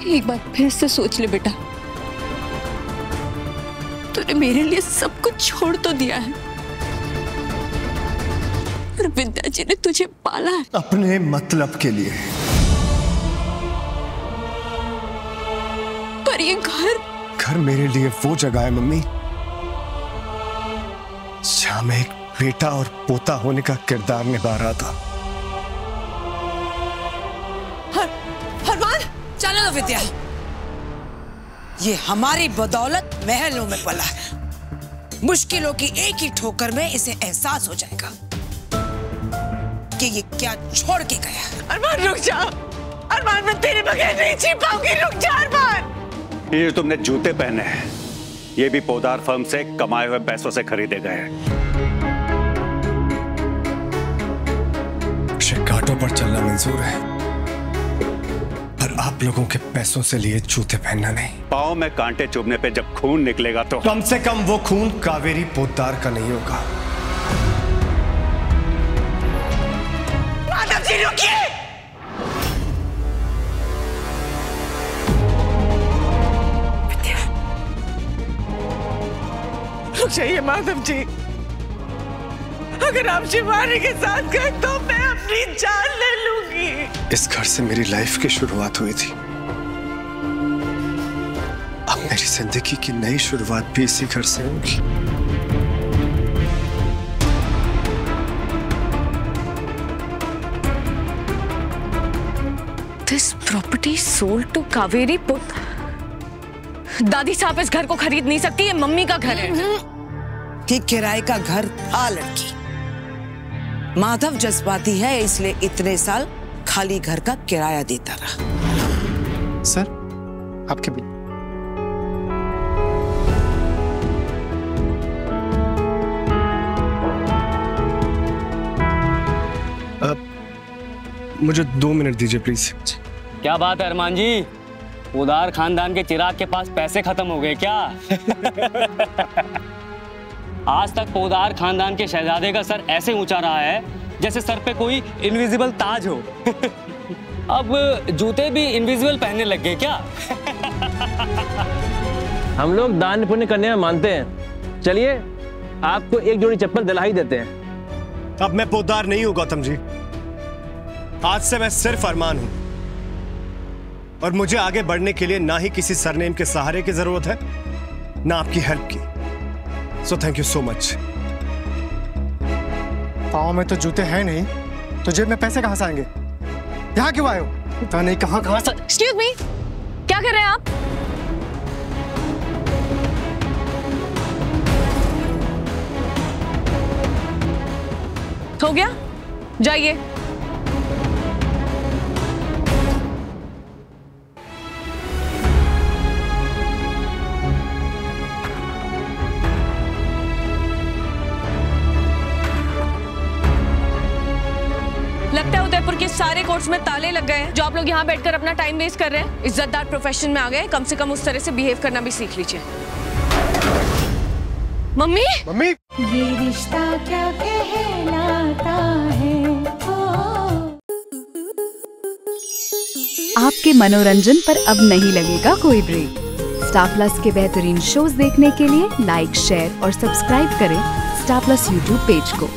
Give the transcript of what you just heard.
एक बार फिर से सोच ले बेटा, तूने मेरे लिए सब कुछ छोड़ तो दिया है, पर विद्या जी ने तुझे पाला है अपने मतलब के लिए। पर ये घर मेरे लिए वो जगह है मम्मी, जहां मैं एक बेटा और पोता होने का किरदार निभा रहा था। हरमान, चलो ना विद्या, ये हमारी बदौलत महलों में पला है। मुश्किलों की एक ही ठोकर में इसे एहसास हो जाएगा कि ये क्या छोड़ के गया। अरमान रुक जा, अरमान मैं तेरे बगैर नहीं जी पाऊंगी, रुक जा अरमान। ये जो तुमने जूते पहने हैं, ये भी पोदार फर्म से कमाए हुए पैसों से खरीदे गए हैं। मुझे घाटों पर चलना मंजूर है, पर आप लोगों के पैसों से लिए जूते पहनना नहीं। पाँव में कांटे चुभने पे जब खून निकलेगा तो कम से कम वो खून कावेरी पोदार का नहीं होगा। माधव जी रुकिए, रुक जाइए माधव जी, अगर आप शिवानी के साथ गए तो मैं अपनी जान ले लूंगी। इस घर से मेरी लाइफ की शुरुआत हुई थी, अब मेरी जिंदगी की नई शुरुआत भी इसी घर से होगी। This property sold to Kaveri Puth. दादी साहब इस घर को खरीद नहीं सकती, ये मम्मी का घर है। कि किराए का घर था लड़की, माधव जज्बाती है इसलिए इतने साल खाली घर का किराया देता रहा। सर आपके बिल। मुझे 2 मिनट दीजिए प्लीज। क्या बात है अरमान जी, पोदार खानदान के चिराग के पास पैसे खत्म हो गए क्या? आज तक पोदार खानदान के शहजादे का सर ऐसे ऊंचा रहा है जैसे सर पे कोई इनविजिबल ताज हो। अब जूते भी इनविजिबल पहनने लग गए क्या? हम लोग दान पुण्य करने में मानते हैं। चलिए आपको एक जोड़ी चप्पल दिला ही देते हैं। अब मैं पोदार नहीं हूं गौतम जी, आज से मैं सिर्फ अरमान हूं, और मुझे आगे बढ़ने के लिए ना ही किसी सरनेम के सहारे की जरूरत है, ना आपकी हेल्प की। So thank you so much. पाँव में तो जूते हैं नहीं, तो जेब में पैसे कहां से आएंगे? यहाँ क्यों आए हो? पता नहीं कहां से। एक्सक्यूज मी, क्या कर रहे हैं आप? हो गया, जाइए। लगता है उदयपुर के सारे कोर्ट्स में ताले लग गए हैं। जो आप लोग यहाँ बैठकर अपना टाइम वेस्ट कर रहे हैं, इज्जतदार प्रोफेशन में आ गए, कम से कम उस तरह से बिहेव करना भी सीख लीजिए। मम्मी, मम्मी, ये रिश्ता क्या कहलाता है। आपके मनोरंजन पर अब नहीं लगेगा कोई ब्रेक। स्टार प्लस के बेहतरीन शोज देखने के लिए लाइक, शेयर और सब्सक्राइब करें स्टार प्लस यूट्यूब पेज को।